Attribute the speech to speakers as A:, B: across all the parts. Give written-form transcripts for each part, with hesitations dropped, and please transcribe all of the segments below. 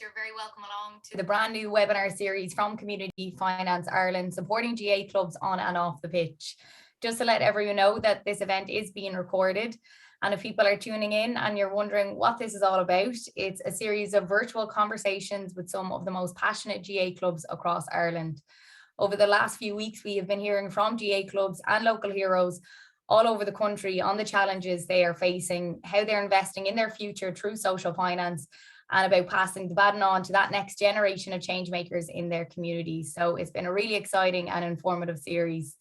A: You're very welcome along to the brand new webinar series from Community Finance Ireland, supporting GAA clubs on and off the pitch. Just to let everyone know that this event is being recorded, and if people are tuning in and you're wondering what this is all about, it's a series of virtual conversations with some of the most passionate GAA clubs across Ireland. Over the last few weeks, we have been hearing from GAA clubs and local heroes all over the country on the challenges they are facing, how they're investing in their future through social finance, and about passing the baton on to that next generation of change makers in their communities. So it's been a really exciting and informative series.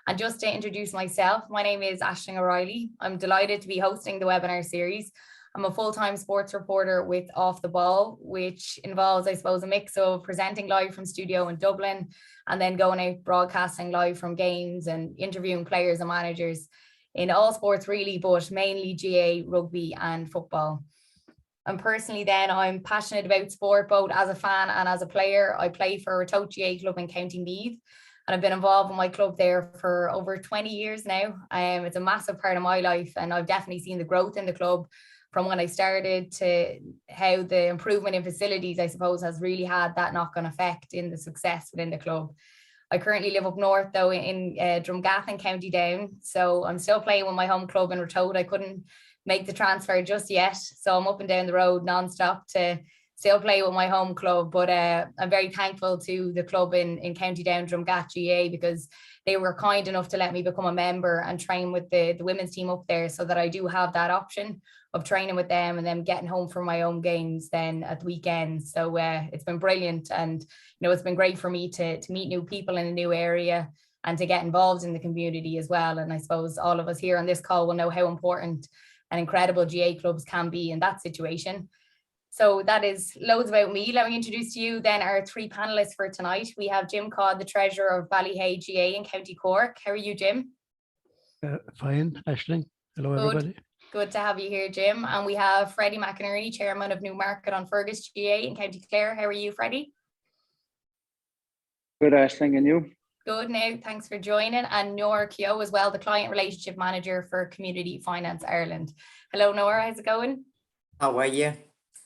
A: And just to introduce myself, my name is Aisling O'Reilly. I'm delighted to be hosting the webinar series. I'm a full-time sports reporter with Off the Ball, which involves, I suppose, a mix of presenting live from studio in Dublin and then going out broadcasting live from games and interviewing players and managers in all sports really, but mainly GAA, rugby and football. And personally then, I'm passionate about sport, both as a fan and as a player. I play for a Ratoath GAA club in County Meath, and I've been involved in my club there for over 20 years now. It's a massive part of my life, and I've definitely seen the growth in the club from when I started to how the improvement in facilities, I suppose, has really had that knock-on effect in the success within the club. I currently live up north though in Drumgath in County Down, so I'm still playing with my home club in Ratoath. I couldn't make the transfer just yet, so I'm up and down the road non-stop to still play with my home club. But I'm very thankful to the club in County Down, Drumgath GAA, because they were kind enough to let me become a member and train with the women's team up there, so that I do have that option of training with them and then getting home from my own games then at the weekend. So it's been brilliant, and it's been great for me to meet new people in a new area and to get involved in the community as well. And I suppose all of us here on this call will know how important and incredible GAA clubs can be in that situation. So that is loads about me. Let me introduce to you then our three panelists for tonight. We have Jim Codd, the treasurer of Ballyhea GAA in County Cork. How are you, Jim?
B: Fine, Aisling. Hello, everybody.
A: Good to have you here, Jim. And we have Freddie McInerney, chairman of Newmarket-On-Fergus GAA in County Clare. How are you, Freddie?
C: Good, Aisling, and you?
A: Good now, thanks for joining. And Nora Keogh as well, the client relationship manager for Community Finance Ireland. Hello, Nora, how's it going?
D: How are you?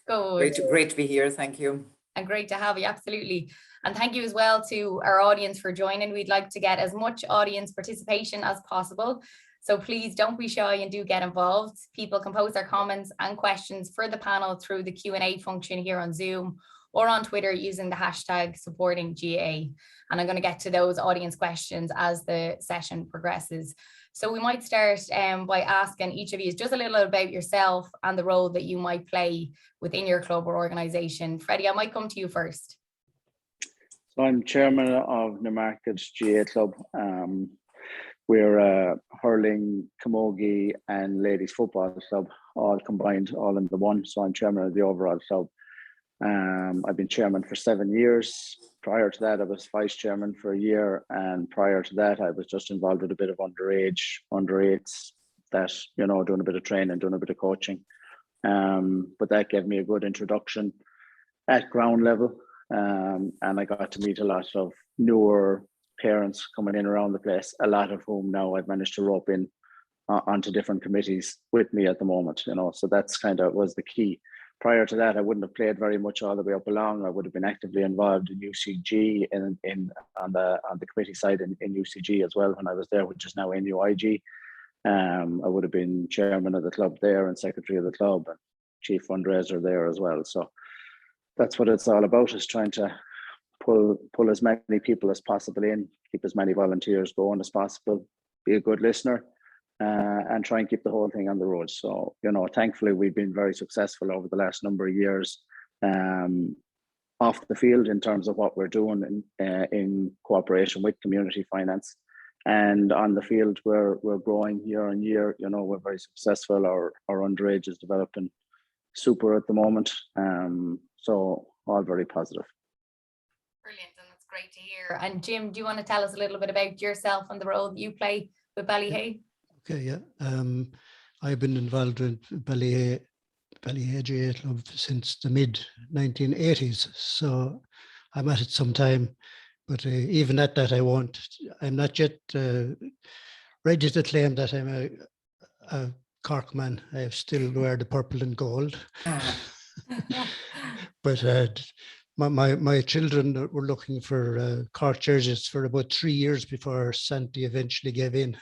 A: Good.
D: Great to be here, thank you.
A: And great to have you, absolutely. And thank you as well to our audience for joining. We'd like to get as much audience participation as possible. So please don't be shy and do get involved. People can post their comments and questions for the panel through the Q&A function here on Zoom or on Twitter using the hashtag supporting GAA. And I'm going to get to those audience questions as the session progresses. So we might start by asking each of you just a little about yourself and the role that you might play within your club or organisation. Freddie, I might come to you first.
C: So I'm chairman of Newmarket GAA Club. We're a hurling, camogie and ladies football club, all combined, all in the one. So I'm chairman of the overall club. I've been chairman for 7 years. Prior to that, I was vice chairman for a year. And prior to that, I was just involved with a bit of under eights, that, doing a bit of training, doing a bit of coaching. But that gave me a good introduction at ground level. And I got to meet a lot of newer parents coming in around the place, a lot of whom now I've managed to rope in onto different committees with me at the moment, so that's kind of was the key. Prior to that, I wouldn't have played very much all the way up along. I would have been actively involved in UCG on the committee side in UCG as well when I was there, which is now NUIG. I would have been chairman of the club there and secretary of the club and chief fundraiser there as well. So that's what it's all about, is trying to pull as many people as possible in, keep as many volunteers going as possible, be a good listener, and try and keep the whole thing on the road. So, thankfully we've been very successful over the last number of years off the field in terms of what we're doing in cooperation with community finance. And on the field, we're growing year on year. We're very successful. Our underage is developing super at the moment. So all very positive.
A: Brilliant, and that's great to hear. And Jim, do you want to tell us a little bit about yourself and the role that you play with Ballyhea?
B: Okay, yeah. I've been involved with Ballyhea GAA Club since the mid-1980s, so I'm at it some time. But even at that, I'm not yet ready to claim that I'm a Cork man. I still wear the purple and gold. But my children were looking for Cork jerseys for about 3 years before Santi eventually gave in.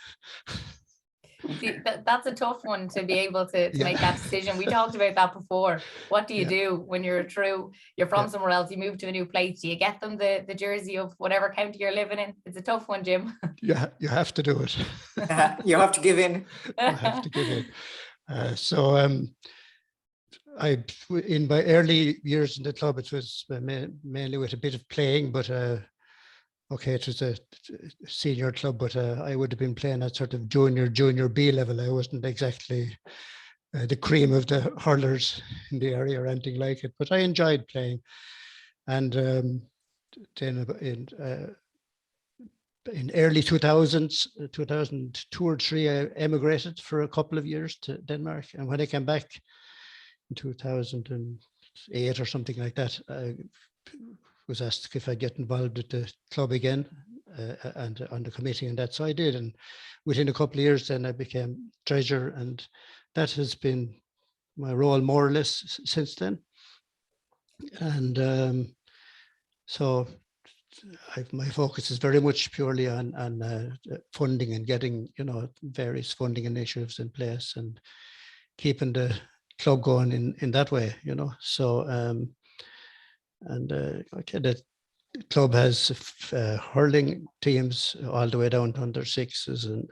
A: See, that's a tough one to be able to
B: Yeah.
A: make that decision. We talked about that before. What do you
B: Yeah.
A: do when you're from
B: Yeah.
A: somewhere else, you move to a new place? Do you get them the jersey of whatever county you're living in? It's a tough one, Jim.
B: Yeah, you have to do it.
D: You have to give in.
B: You have to give in. In my early years in the club, it was mainly with a bit of playing, but okay, it was a senior club, but I would have been playing at sort of junior B level. I wasn't exactly the cream of the hurlers in the area or anything like it, but I enjoyed playing. And then in early 2000s, 2002 or 3, I emigrated for a couple of years to Denmark. And when I came back in 2008 or something like that, I was asked if I'd get involved with the club again and on the committee and that. So I did. And within a couple of years, then I became treasurer, and that has been my role more or less since then. And so my focus is very much purely on funding and getting, various funding initiatives in place and keeping the club going in that way, So, okay, the club has hurling teams all the way down to under sixes and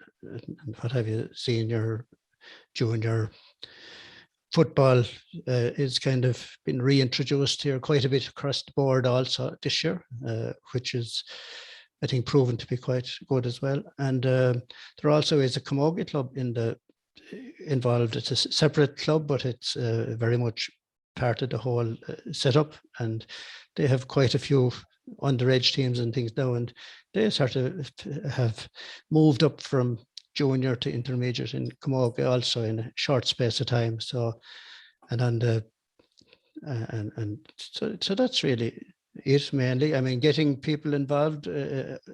B: what have you, senior, junior. Football is kind of been reintroduced here quite a bit across the board also this year, which is, I think, proven to be quite good as well. And there also is a Camogie club involved. It's a separate club, but it's very much part of the whole setup. And they have quite a few underage teams and things now, and they sort of have moved up from junior to intermediate in Keogh also in a short space of time. So, so that's really it mainly. I mean, getting people involved,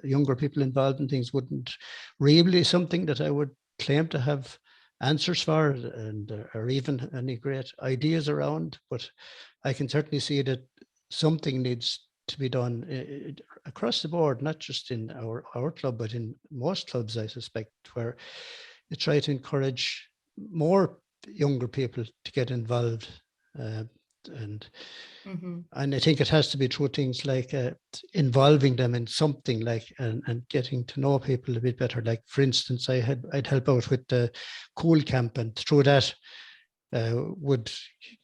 B: younger people involved in things wouldn't really be something that I would claim to have answers for or even any great ideas around, but I can certainly see that something needs to be done across the board, not just in our club, but in most clubs, I suspect, where you try to encourage more younger people to get involved. And I think it has to be through things like involving them in something like and getting to know people a bit better. Like, for instance, I'd help out with the Cool Camp, and through that would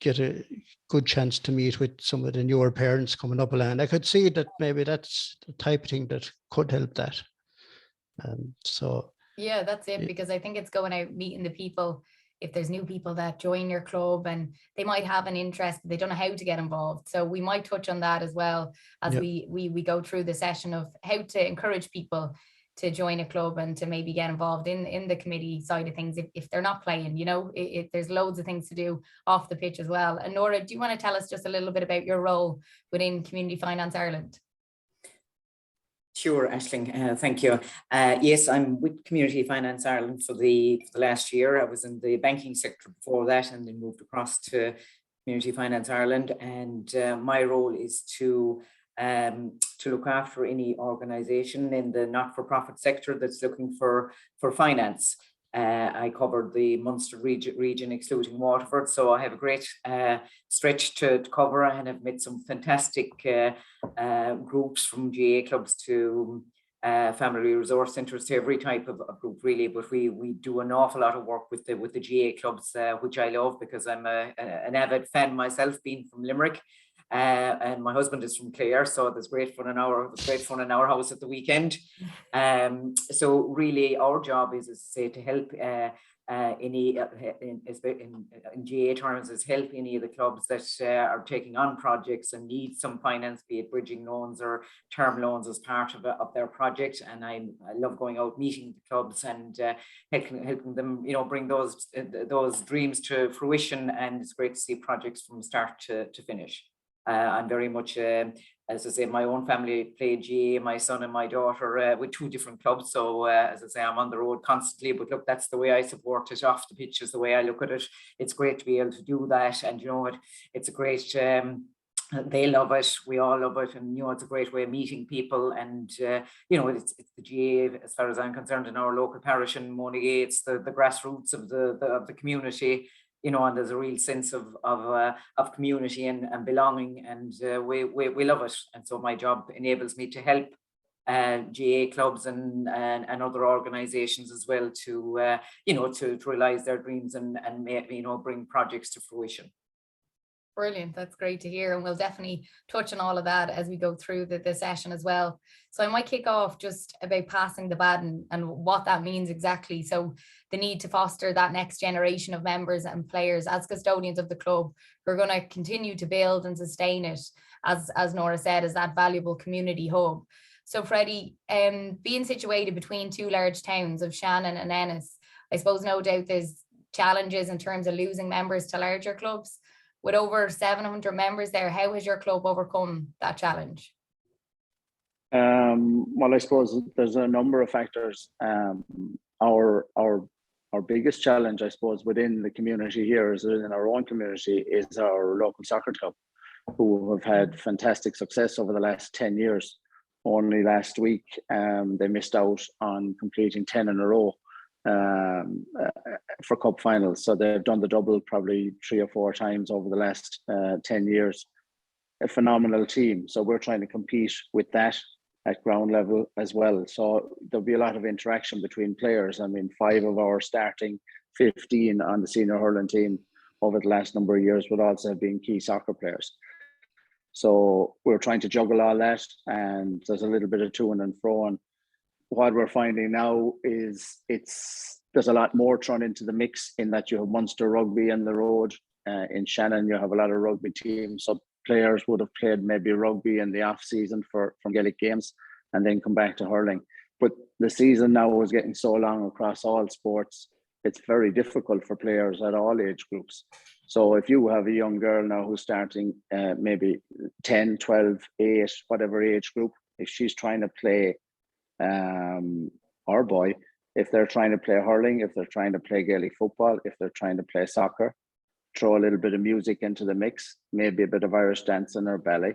B: get a good chance to meet with some of the newer parents coming up along. I could see that maybe that's the type of thing that could help that. So
A: yeah, that's it, because I think it's going out meeting the people. If there's new people that join your club and they might have an interest, but they don't know how to get involved. So we might touch on that as well as we go through the session of how to encourage people to join a club and to maybe get involved in the committee side of things if they're not playing. There's loads of things to do off the pitch as well. And Nora, do you want to tell us just a little bit about your role within Community Finance Ireland?
D: Sure, Aisling, thank you. Yes, I'm with Community Finance Ireland for the last year. I was in the banking sector before that, and then moved across to Community Finance Ireland. And my role is to look after any organisation in the not-for-profit sector that's looking for finance. I covered the Munster region excluding Waterford, so I have a great stretch to cover, and I've met some fantastic groups from GAA clubs to family resource centres, to every type of group really. But we do an awful lot of work with the GAA clubs, which I love because I'm an avid fan myself, being from Limerick. And my husband is from Clare, so there's great fun in our house at the weekend. So really, our job is to help in GAA terms, is help any of the clubs that are taking on projects and need some finance, be it bridging loans or term loans as part of their project. And I love going out meeting the clubs and helping them, bring those dreams to fruition. And it's great to see projects from start to finish. I'm very much, as I say, my own family played GAA, my son and my daughter, with 2 different clubs. So as I say, I'm on the road constantly, but look, that's the way I support it off the pitch, is the way I look at it. It's great to be able to do that. And you know what, it's a great, they love it, we all love it, and you know, it's a great way of meeting people. And you know, it's the GAA, as far as I'm concerned, in our local parish in Monaghan. It's the grassroots of the community, you know, and there's a real sense of community and belonging, and we love it. And so my job enables me to help GAA clubs and other organizations as well to you know, to realize their dreams and you know, bring projects to fruition.
A: Brilliant. That's great to hear. And we'll definitely touch on all of that as we go through the session as well. So I might kick off just about passing the baton and what that means exactly. So the need to foster that next generation of members and players as custodians of the club who are going to continue to build and sustain it, as Nora said, as that valuable community hub. So Freddie, being situated between 2 large towns of Shannon and Ennis, I suppose no doubt there's challenges in terms of losing members to larger clubs. With over 700 members there, how has your club overcome that challenge?
C: Well, I suppose there's a number of factors. Our biggest challenge, I suppose, within the community here, is in our own community, is our local soccer club, who have had fantastic success over the last 10 years. Only last week, they missed out on completing 10 in a row for cup finals. So they've done the double probably 3 or 4 times over the last 10 years. A phenomenal team. So we're trying to compete with that at ground level as well. So there'll be a lot of interaction between players. I mean, 5 of our starting 15 on the senior hurling team over the last number of years would also have been key soccer players. So we're trying to juggle all that, and there's a little bit of to and fro. And what we're finding now is there's a lot more thrown into the mix, in that you have Munster rugby on the road. In Shannon, you have a lot of rugby teams. So players would have played maybe rugby in the off season from Gaelic games and then come back to hurling. But the season now is getting so long across all sports, it's very difficult for players at all age groups. So if you have a young girl now who's starting maybe 10, 12, 8, whatever age group, if she's trying to play, or boy, if they're trying to play hurling, if they're trying to play Gaelic football, if they're trying to play soccer, throw a little bit of music into the mix, maybe a bit of Irish dancing or ballet,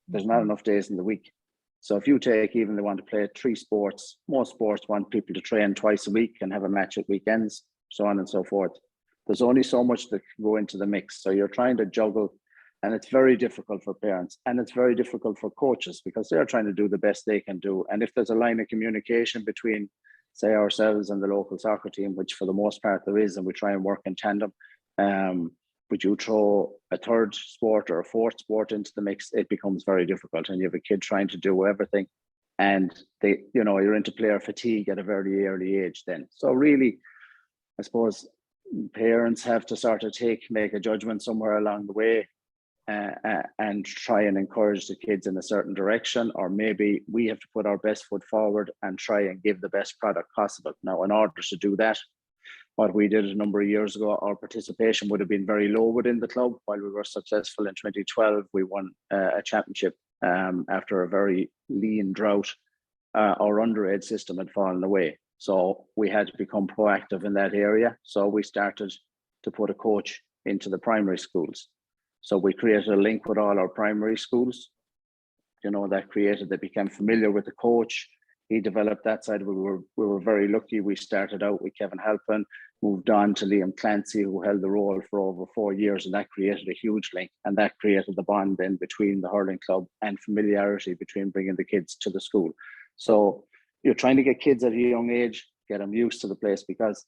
C: there's not enough days in the week. So if you take, even they want to play 3 sports, most sports want people to train twice a week and have a match at weekends, so on and so forth. There's only so much that can go into the mix. So you're trying to juggle, and it's very difficult for parents, and it's very difficult for coaches, because they're trying to do the best they can do. And if there's a line of communication between, say, ourselves and the local soccer team, which for the most part there is, and we try and work in tandem, but you throw a 3rd sport or a 4th sport into the mix, it becomes very difficult. And you have a kid trying to do everything, and they, you know, you're into player fatigue at a very early age then. So really, I suppose parents have to sort of make a judgment somewhere along the way, and try and encourage the kids in a certain direction, or maybe we have to put our best foot forward and try and give the best product possible. Now, in order to do that, what we did a number of years ago, our participation would have been very low within the club. While we were successful in 2012, we won a championship after a very lean drought. Our underage system had fallen away. So we had to become proactive in that area. So we started to put a coach into the primary schools. So we created a link with all our primary schools. You know, they became familiar with the coach. He developed that side. We were very lucky. We started out with Kevin Halpin, moved on to Liam Clancy, who held the role for over 4 years, and that created a huge link. And that created the bond then between the hurling club and familiarity between bringing the kids to the school. So you're trying to get kids at a young age, get them used to the place, because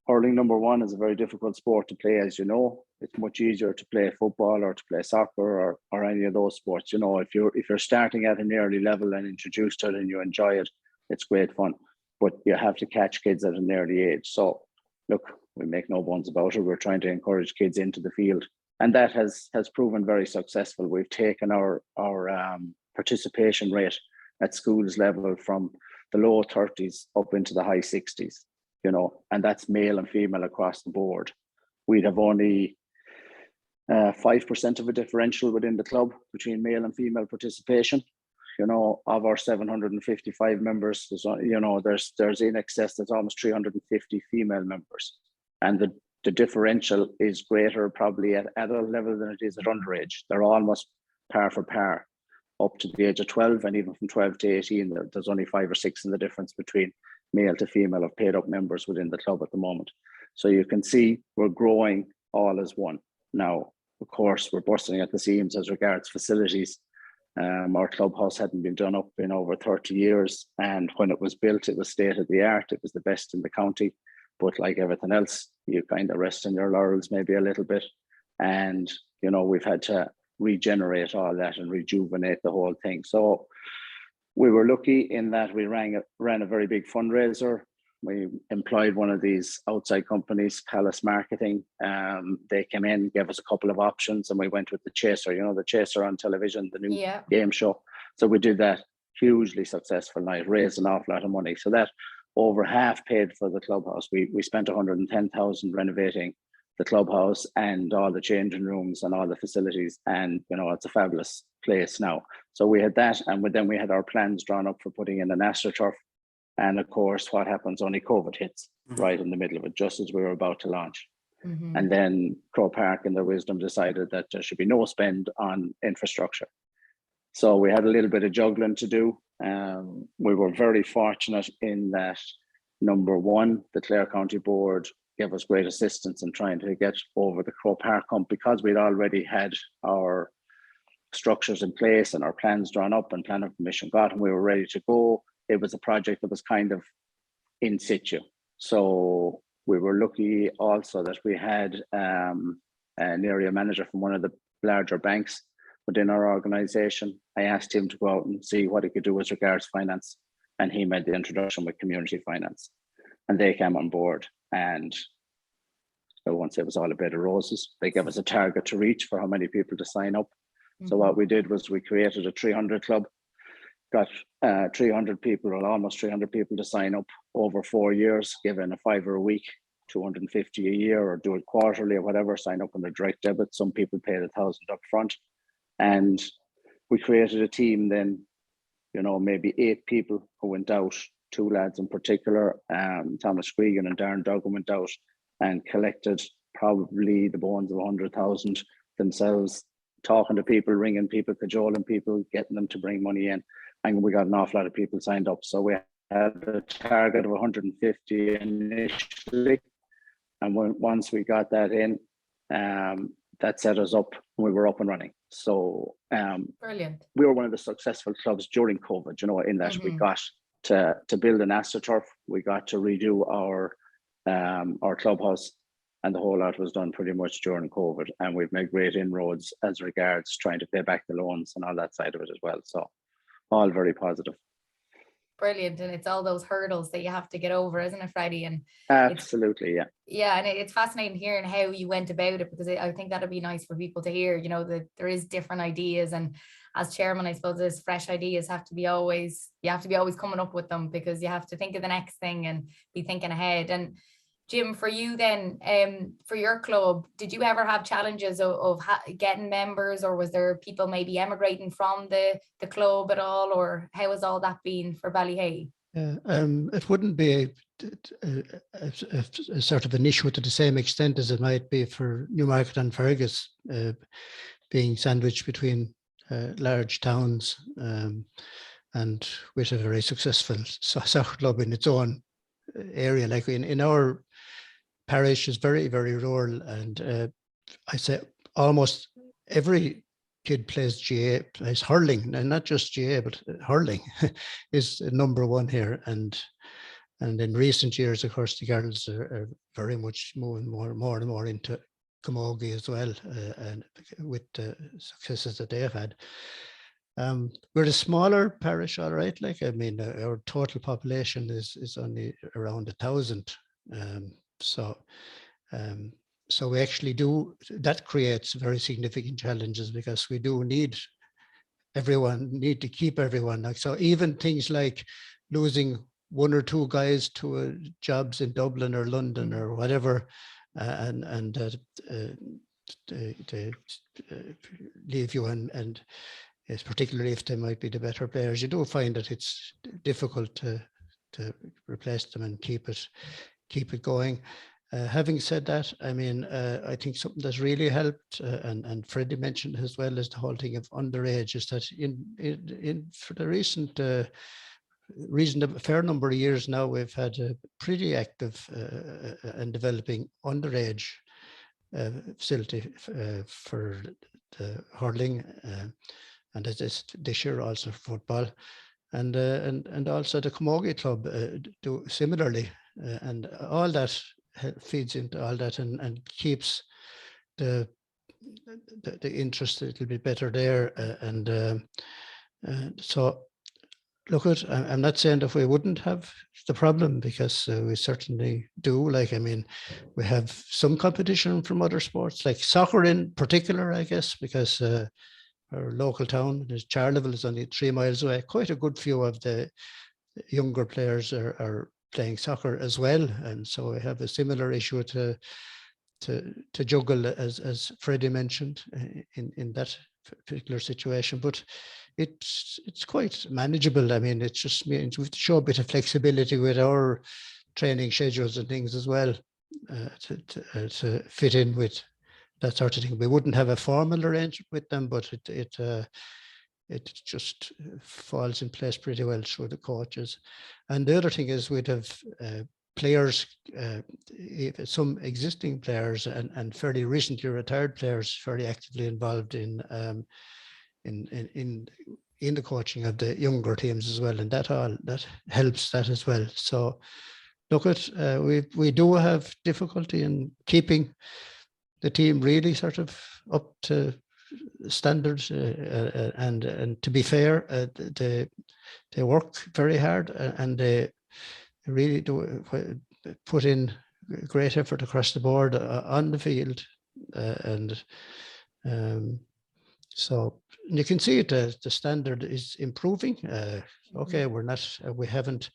C: hurling, number one, is a very difficult sport to play, as you know. It's much easier to play football or to play soccer or any of those sports. You know, if you're starting at an early level and introduced to it and you enjoy it, it's great fun. But you have to catch kids at an early age. So look, we make no bones about it. We're trying to encourage kids into the field, and that has proven very successful. We've taken our participation rate at schools level from the low 30s up into the high 60s. You know, and that's male and female across the board. We'd have only 5% of a differential within the club between male and female participation. You know, of our 755 members, there's in excess, there's almost 350 female members. And the differential is greater probably at adult level than it is at underage. They're almost par for par up to the age of 12, and even from 12 to 18, there's only 5 or 6 in the difference between male to female of paid up members within the club at the moment. So you can see we're growing all as one. Now, of course, we're bursting at the seams as regards facilities. Our clubhouse hadn't been done up in over 30 years. And when it was built, it was state of the art. It was the best in the county. But like everything else, you kind of rest on your laurels maybe a little bit. And, you know, we've had to regenerate all that and rejuvenate the whole thing. So we were lucky in that we ran a very big fundraiser. We employed one of these outside companies, Palace Marketing. They came in, gave us a couple of options, and we went with the Chaser, you know, the Chaser on television, the new game show. So we did that, hugely successful night, raised an awful lot of money. So that over half paid for the clubhouse. We spent 110,000 renovating the clubhouse and all the changing rooms and all the facilities. And, you know, it's a fabulous place now. So we had that, and then we had our plans drawn up for putting in an AstroTurf. And of course, what happens, only COVID hits right in the middle of it, just as we were about to launch. And then Croke Park, in their wisdom, decided that there should be no spend on infrastructure. So we had a little bit of juggling to do. We were very fortunate in that, number one, the Clare County Board gave us great assistance in trying to get over the Croke Park hump, because we'd already had our structures in place and our plans drawn up and plan of permission got, and we were ready to go. It was a project that was kind of in situ. So we were lucky also that we had an area manager from one of the larger banks within our organization. I asked him to go out and see what he could do as regards finance, and he made the introduction with community finance, and they came on board. And I won't say it was all a bed of roses. They gave us a target to reach for how many people to sign up. So what we did was we created a 300 club, got 300 people, or almost 300 people, to sign up over 4 years, given a $5 a week, 250 a year, or do it quarterly or whatever, sign up on the direct debit. Some people paid $1,000 up front. And we created a team then, you know, maybe 8 people who went out, 2 lads in particular, Thomas Cregan and Darren Duggan, went out and collected probably the bones of 100,000 themselves, talking to people, ringing people, cajoling people, getting them to bring money in. And we got an awful lot of people signed up. So we had a target of 150 initially. And once we got that in, that set us up, and we were up and running. So
A: Brilliant.
C: We were one of the successful clubs during COVID, you know, in that we got to build an AstroTurf. We got to redo our clubhouse, and the whole lot was done pretty much during COVID. And we've made great inroads as regards trying to pay back the loans and all that side of it as well. So all very positive.
A: Brilliant. And it's all those hurdles that you have to get over, isn't it, Freddie? And
C: absolutely, yeah.
A: Yeah, and it's fascinating hearing how you went about it, because I think that'd be nice for people to hear, you know, that there is different ideas. And as chairman, I suppose there's fresh ideas you have to be always coming up with them, because you have to think of the next thing and be thinking ahead. And Jim, for you then, for your club, did you ever have challenges of getting members, or was there people maybe emigrating from the club at all, or how has all that been for Ballyhea?
B: It wouldn't be a sort of an issue to the same extent as it might be for Newmarket-On-Fergus, being sandwiched between large towns, and with a very successful soccer club in its own area. Like in our parish is very, very rural, and I say almost every kid plays GAA, plays hurling, and not just GAA, but hurling is number one here. And in recent years, of course, the girls are very much moving more and more into Keogh as well, and with the successes that they have had. We're a smaller parish, all right. Like, I mean, our total population is only around 1,000. So we actually that creates very significant challenges, because we do need to keep everyone. Like, so even things like losing 1 or 2 guys to jobs in Dublin or London or whatever, and they leave you, and yes, particularly if they might be the better players, you do find that it's difficult to replace them and keep it going. Having said that, I mean, I think something that's really helped, and Freddie mentioned as well, is the whole thing of underage, is that in for the recent a fair number of years now, we've had a pretty active and developing underage facility for the hurling, and this year also for football, and also the Camogie club do similarly, and all that feeds into all that, and keeps the interest a little bit better there, and so look, I'm not saying that we wouldn't have the problem, because we certainly do. Like, I mean, we have some competition from other sports, like soccer in particular, I guess, because our local town, Charleville, is only 3 miles away. Quite a good few of the younger players are playing soccer as well, and so we have a similar issue to juggle, as Freddie mentioned, in that particular situation. But it's quite manageable. I mean, it just means we have to show a bit of flexibility with our training schedules and things as well, to fit in with that sort of thing. We wouldn't have a formal arrangement with them, but it just falls in place pretty well through the coaches. And the other thing is, we'd have players, some existing players and fairly recently retired players, fairly actively involved in the coaching of the younger teams as well, and that helps that as well. So look, we do have difficulty in keeping the team really sort of up to standards, and to be fair, they work very hard, and they really do put in great effort across the board on the field, and so you can see it. The standard is improving. Okay, we haven't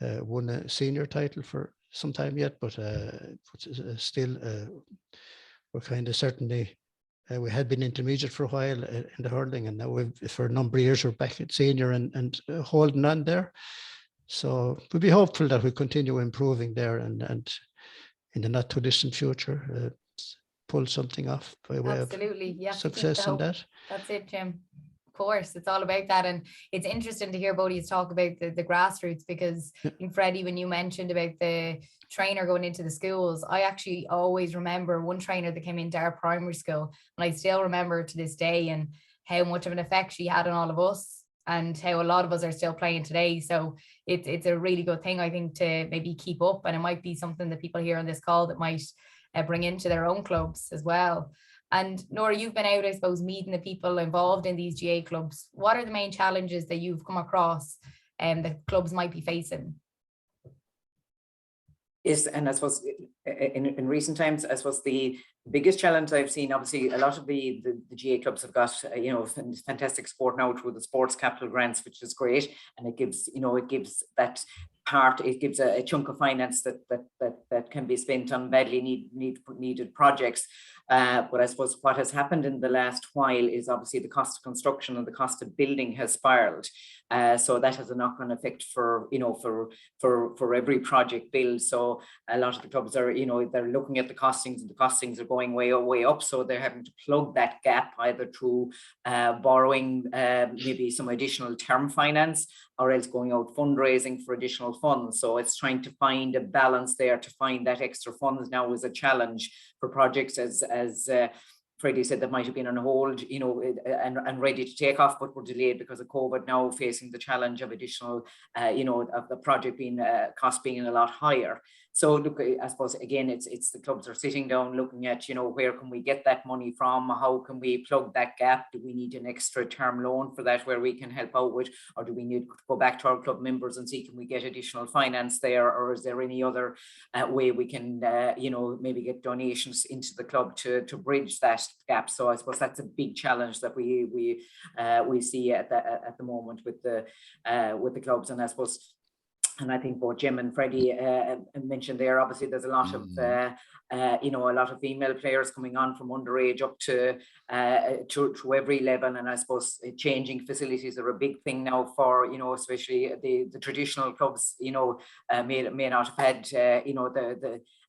B: won a senior title for some time yet, but still, we're kind of certainly. We had been intermediate for a while in the hurling, and now for a number of years we're back at senior and holding on there. So we'll be hopeful that we continue improving there, and in the not too distant future pull something off by way of success in that.
A: That's it, Jim. Of course, it's all about that, and it's interesting to hear both of you talk about the grassroots, because Freddie, when you mentioned about the trainer going into the schools, I actually always remember one trainer that came into our primary school, and I still remember to this day, and how much of an effect she had on all of us, and how a lot of us are still playing today. So it's a really good thing, I think, to maybe keep up, and it might be something that people hear on this call that might bring into their own clubs as well. And Nora, you've been out, I suppose, meeting the people involved in these GAA clubs. What are the main challenges that you've come across that clubs might be facing?
D: And I suppose in recent times, I suppose the biggest challenge I've seen, obviously, a lot of the GAA clubs have got fantastic support now through the sports capital grants, which is great, and it gives that part, it gives a chunk of finance that can be spent on badly needed projects. But I suppose what has happened in the last while is obviously the cost of construction and the cost of building has spiraled. So that has a knock-on effect for every project build. So a lot of the clubs are, they're looking at the costings, and the costings are going way up. So they're having to plug that gap either through borrowing maybe some additional term finance, or else going out fundraising for additional funds. So it's trying to find a balance there. To find that extra funds now is a challenge for projects, as Freddie said, that might have been on hold, and ready to take off, but were delayed because of COVID, now facing the challenge of additional, of the project being cost being a lot higher. So look, I suppose again, it's the clubs are sitting down looking at, where can we get that money from? How can we plug that gap? Do we need an extra term loan for that where we can help out with, or do we need to go back to our club members and see, can we get additional finance there, or is there any other way we can, maybe get donations into the club to bridge that gap? So I suppose that's a big challenge that we see at the moment with the clubs. And I suppose And I think both Jim and Freddie mentioned there, obviously there's a lot of, a lot of female players coming on from underage up to every level. And I suppose changing facilities are a big thing now for, especially the traditional clubs, may not have had,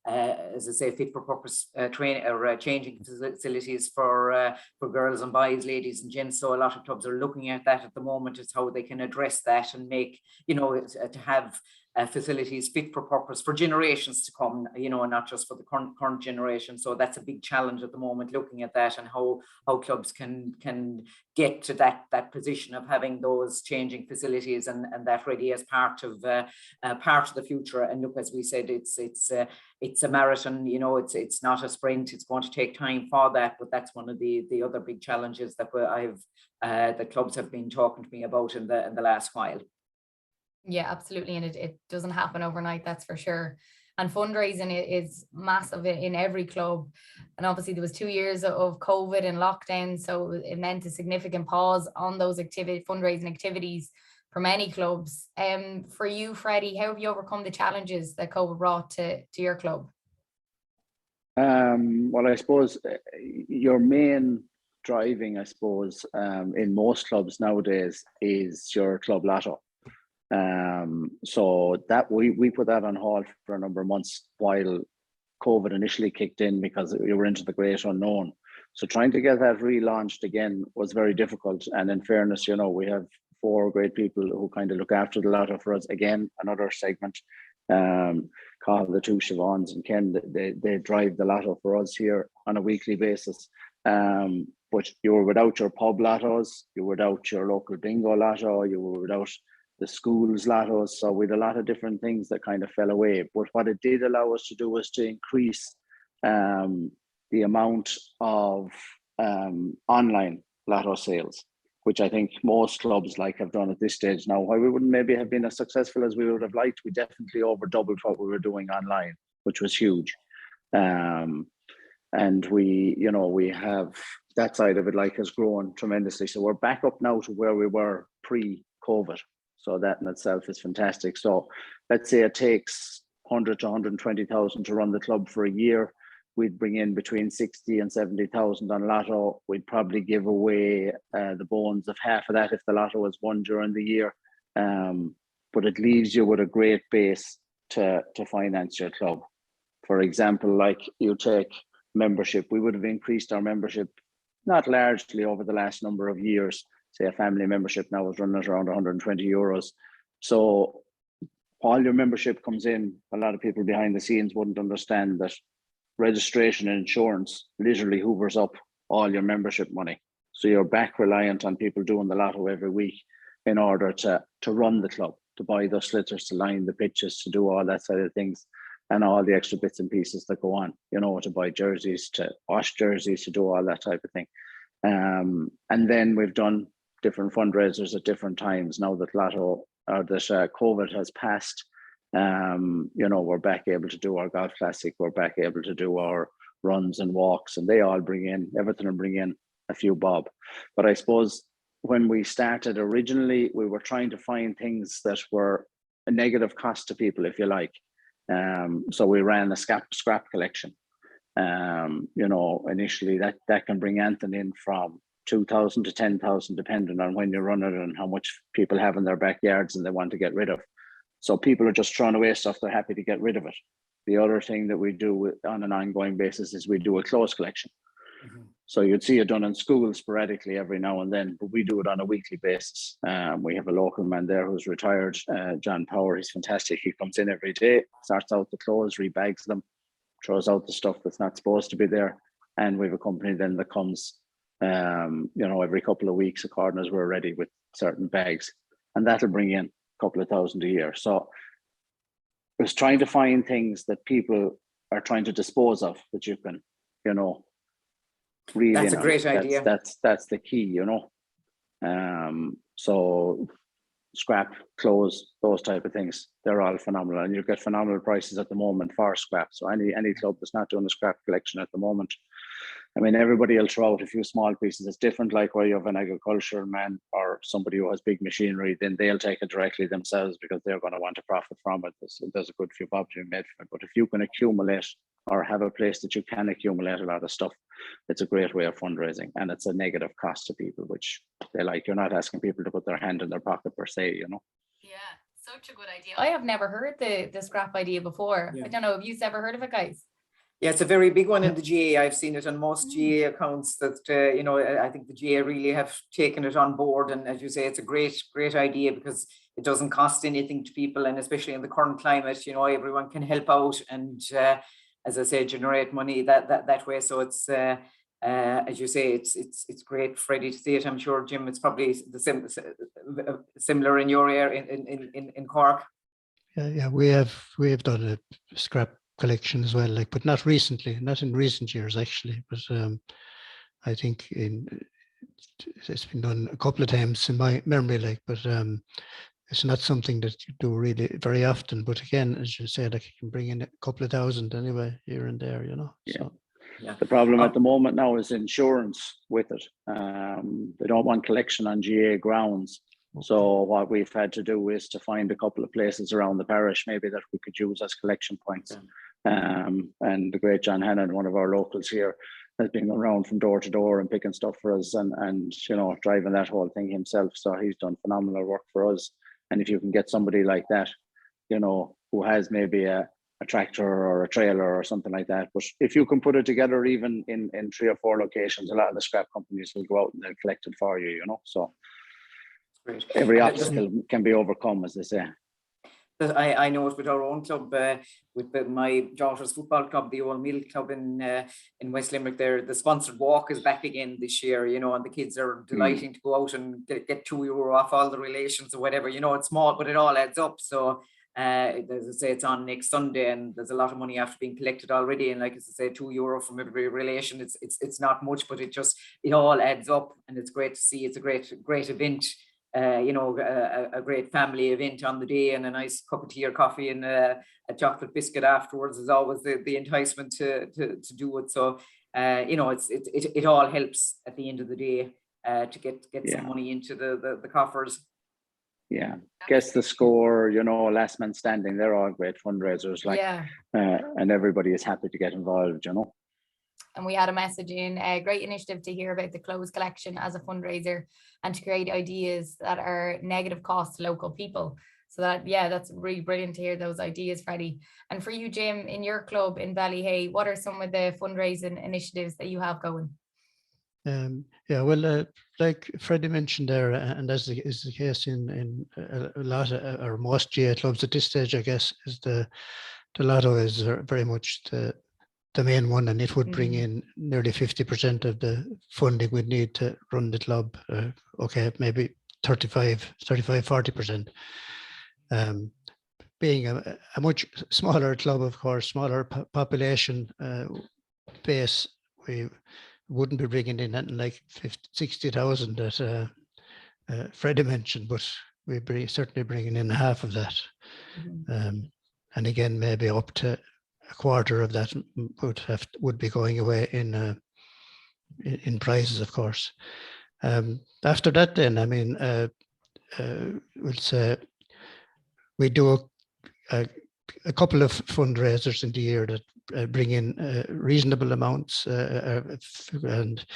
D: as I say, fit for purpose training or changing facilities for girls and boys, ladies and gents. So a lot of clubs are looking at that at the moment, as how they can address that and make, to have facilities fit for purpose for generations to come, not just for the current generation. So that's a big challenge at the moment, looking at that and how clubs can get to that position of having those changing facilities and that ready as part of the future. And look, as we said, it's a marathon, it's not a sprint. It's going to take time for that, but that's one of the other big challenges that the clubs have been talking to me about in the last while.
A: Yeah, absolutely. And it doesn't happen overnight, that's for sure. And fundraising is massive in every club. And obviously there was 2 years of COVID and lockdown. So it meant a significant pause on those fundraising activities for many clubs. For you, Freddie, how have you overcome the challenges that COVID brought to your club?
C: Well, I suppose your main driving, in most clubs nowadays is your club lotto. So that we put that on hold for a number of months while COVID initially kicked in, because we were into the great unknown. So trying to get that relaunched again was very difficult. And in fairness, we have 4 great people who kind of look after the lotto for us. Again, another segment. Carl, the 2 Siobhans and Ken, they drive the lotto for us here on a weekly basis. But you were without your pub lottos, you were without your local bingo lotto, you were without the schools lottos. So we had a lot of different things that kind of fell away. But what it did allow us to do was to increase the amount of online lotto sales, which I think most clubs have done at this stage now. While we wouldn't maybe have been as successful as we would have liked, we definitely over doubled what we were doing online, which was huge. And we have that side of it has grown tremendously. So we're back up now to where we were pre-COVID. So that in itself is fantastic. So let's say it takes 100 to 120,000 to run the club for a year. We'd bring in between 60 and 70,000 on lotto. We'd probably give away the bones of half of that if the lotto was won during the year. But it leaves you with a great base to finance your club. For example, you take membership, we would have increased our membership, not largely over the last number of years. Say a family membership now is running at around 120 euros. So while your membership comes in, a lot of people behind the scenes wouldn't understand that registration and insurance literally hoovers up all your membership money. So you're back reliant on people doing the lotto every week in order to run the club, to buy those slitters, to line the pitches, to do all that side of things, and all the extra bits and pieces that go on, to buy jerseys, to wash jerseys, to do all that type of thing. And then we've done different fundraisers at different times. Now that COVID has passed, we're back able to do our golf classic, we're back able to do our runs and walks, and they all bring in a few bob. But I suppose when we started originally, we were trying to find things that were a negative cost to people, if you like. So we ran a scrap collection. Initially that can bring anything in from 2,000 to 10,000, depending on when you run it and how much people have in their backyards and they want to get rid of. So people are just throwing away stuff, they're happy to get rid of it. The other thing that we do on an ongoing basis is we do a clothes collection. Mm-hmm. So you'd see it done in schools sporadically every now and then, but we do it on a weekly basis. We have a local man there who's retired, John Power. He's fantastic. He comes in every day, sorts out the clothes, rebags them, throws out the stuff that's not supposed to be there. And we have a company then that comes, every couple of weeks, according as we're ready with certain bags. And that'll bring in a couple of thousand a year. So it was trying to find things that people are trying to dispose of that you can, really.
D: That's a great idea.
C: That's the key, So scrap, clothes, those type of things, they're all phenomenal, and you get phenomenal prices at the moment for scrap. So any club that's not doing a scrap collection at the moment, I mean, everybody will throw out a few small pieces. It's different, like where you have an agricultural man or somebody who has big machinery, then they'll take it directly themselves because they're going to want to profit from it. There's a good few bob to be made from it. But if you can accumulate or have a place that you can accumulate a lot of stuff, it's a great way of fundraising, and it's a negative cost to people, which they like. You're not asking people to put their hand in their pocket per se, you know.
A: Yeah, such a good idea. I have never heard the scrap idea before. I don't know, have you ever heard of it, guys?
D: Yeah, it's a very big one in the GAA. I've seen it on most GAA accounts that, you know, I think the GAA really have taken it on board. And as you say, it's a great idea because it doesn't cost anything to people. And especially in the current climate, you know, everyone can help out and, as I say, generate money that way. So it's, as you say, it's great, Freddie, to see it. I'm sure, Jim, it's probably the similar in your area in Cork.
B: Yeah, we have done a scrap collection as well, like, but not in recent years actually, but I think it's been done a couple of times in my memory, like, but it's not something that you do really very often. But again, as you said, like, you can bring in a couple of thousand anyway here and there, you know.
C: Yeah.
B: So.
C: Yeah. The problem at the moment now is insurance with it. They don't want collection on GAA grounds. Okay. So what we've had to do is to find a couple of places around the parish maybe that we could use as collection points. Yeah. And the great John Hannon, one of our locals here, has been around from door to door and picking stuff for us and you know, driving that whole thing himself. So he's done phenomenal work for us. And if you can get somebody like that, you know, who has maybe a tractor or a trailer or something like that, but if you can put it together even in 3 or 4 locations, a lot of the scrap companies will go out and they'll collect it for you, you know. So great. Every obstacle can be overcome, as they say.
D: I know it with our own club, with my daughter's football club, the Old Mill Club in West Limerick. There, the sponsored walk is back again this year, you know, and the kids are delighting to go out and get €2 off all the relations or whatever. You know, it's small, but it all adds up. So, as I say, it's on next Sunday, and there's a lot of money after being collected already. And like as I say, €2 from every relation. It's not much, but it all adds up, and it's great to see. It's a great event. You know, a great family event on the day, and a nice cup of tea or coffee and a chocolate biscuit afterwards is always the enticement to do it. So, you know, it all helps at the end of the day to get some money into the coffers.
C: Yeah, guess the score, you know, last man standing, they're all great fundraisers, like, and everybody is happy to get involved, you know.
A: And we had a message in, a great initiative to hear about the clothes collection as a fundraiser and to create ideas that are negative cost to local people. So that's really brilliant to hear those ideas, Freddie. And for you, Jim, in your club in Ballyhea, what are some of the fundraising initiatives that you have going?
B: Like Freddie mentioned there, and as is the case in a lot of, or most GAA clubs at this stage, I guess, is the lotto is very much the main one, and it would bring in nearly 50% of the funding we'd need to run the club. Maybe 40%. Being a much smaller club, of course, smaller population base, we wouldn't be bringing in anything like 60,000 that Freddie mentioned, but we'd certainly bringing in half of that. And again, maybe up to a quarter of that would be going away in prizes, of course. After that, then, I mean, we'll say we do a couple of fundraisers in the year that bring in reasonable amounts, and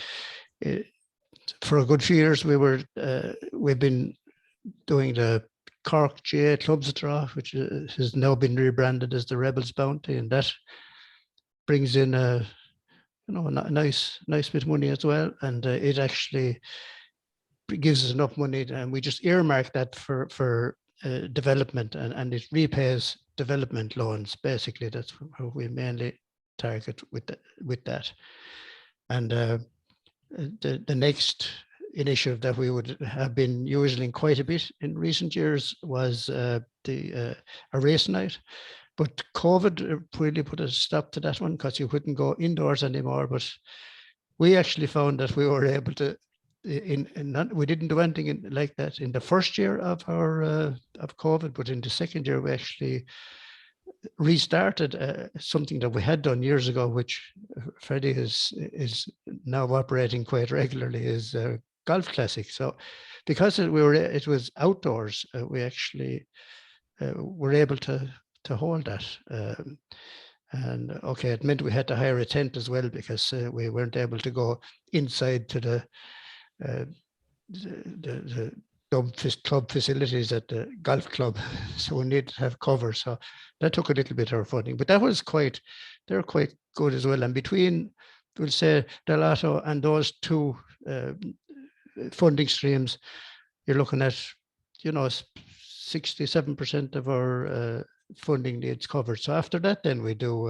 B: for a good few years we've been doing the Cork GAA Clubs Draw, which has now been rebranded as the Rebels Bounty, and that brings in a nice bit of money as well, and it actually gives us enough money, and we just earmark that for development, and it repays development loans. Basically, that's how we mainly target with that. And the next initiative that we would have been using quite a bit in recent years was a race night, but COVID really put a stop to that one because you couldn't go indoors anymore. But we actually found that we were able to, we didn't do anything like that in the first year of our of COVID, but in the second year we actually restarted something that we had done years ago, which Freddie is now operating quite regularly, is Golf Classic. So because it was outdoors, we actually were able to hold that. And okay, it meant we had to hire a tent as well, because we weren't able to go inside to the club facilities at the golf club, so we needed to have cover. So that took a little bit of our funding, but that was they're quite good as well. And between, we'll say, the Lotto and those two funding streams, you're looking at, 67% of our funding needs covered. So after that, then we do,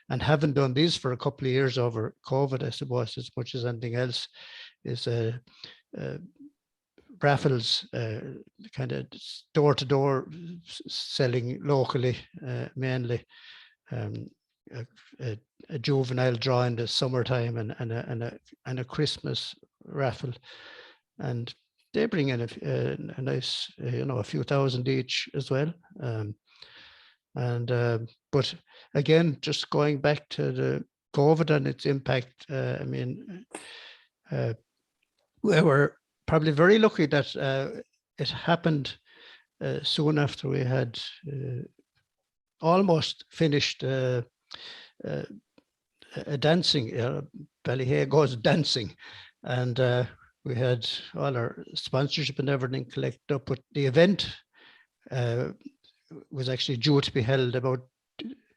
B: and haven't done these for a couple of years over COVID, I suppose, as much as anything else, is Raffles, kind of door-to-door selling locally, mainly. A juvenile draw in the summertime and a Christmas raffle, and they bring in a nice, a few thousand each as well. But again, just going back to the COVID and its impact, we were probably very lucky that it happened soon after we had almost finished a dancing. Ballyhea goes dancing, and we had all our sponsorship and everything collected up. But the event was actually due to be held about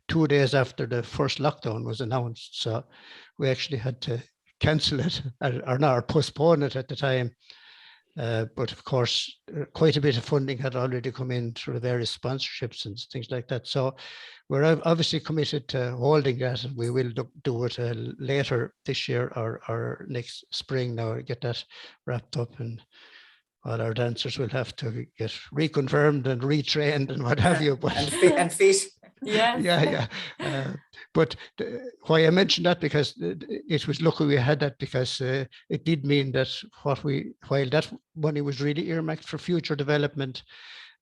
B: 2 days after the first lockdown was announced. So we actually had to cancel it or postpone it at the time. But of course, quite a bit of funding had already come in through the various sponsorships and things like that. So we're obviously committed to holding that, and we will do it later this year or next spring now, get that wrapped up, and all our dancers will have to get reconfirmed and retrained and what have you. But
D: and fit.
A: Yes.
B: Yeah. But why I mentioned that, because it was lucky we had that, because it did mean that while that money was really earmarked for future development,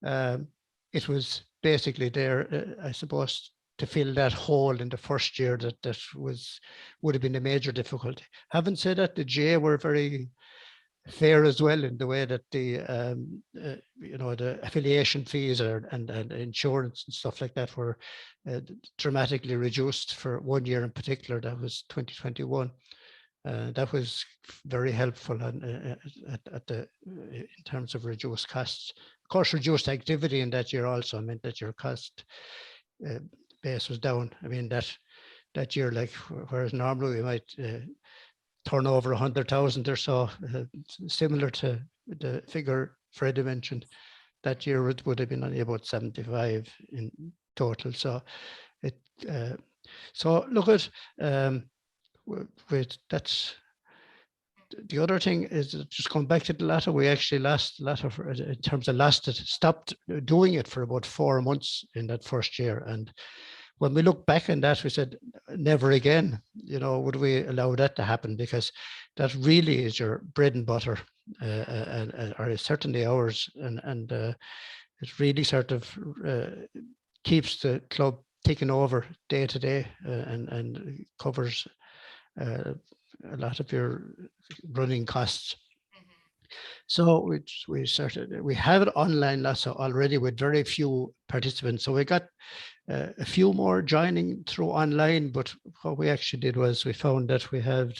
B: it was basically there, I suppose, to fill that hole in the first year that would have been a major difficulty. Having said that, the GAA were very fair as well in the way that the the affiliation fees and insurance and stuff like that were dramatically reduced for 1 year in particular. That was 2021. That was very helpful in terms of reduced costs. Of course, reduced activity in that year also meant that your cost base was down. I mean, that year, like, whereas normally we might turn over 100,000 or so, similar to the figure Freddie mentioned, that year it would have been only about 75 in total. So so look at that's the other thing, is just going back to the Lotto. We actually lost Lotto in terms of stopped doing it for about 4 months in that first year. And when we look back on that, we said, never again, would we allow that to happen, because that really is your bread and butter, or certainly ours. And it really sort of keeps the club ticking over day to day, and covers a lot of your running costs. So we have it online Lotto already with very few participants. So we got a few more joining through online, but what we actually did was we found that we have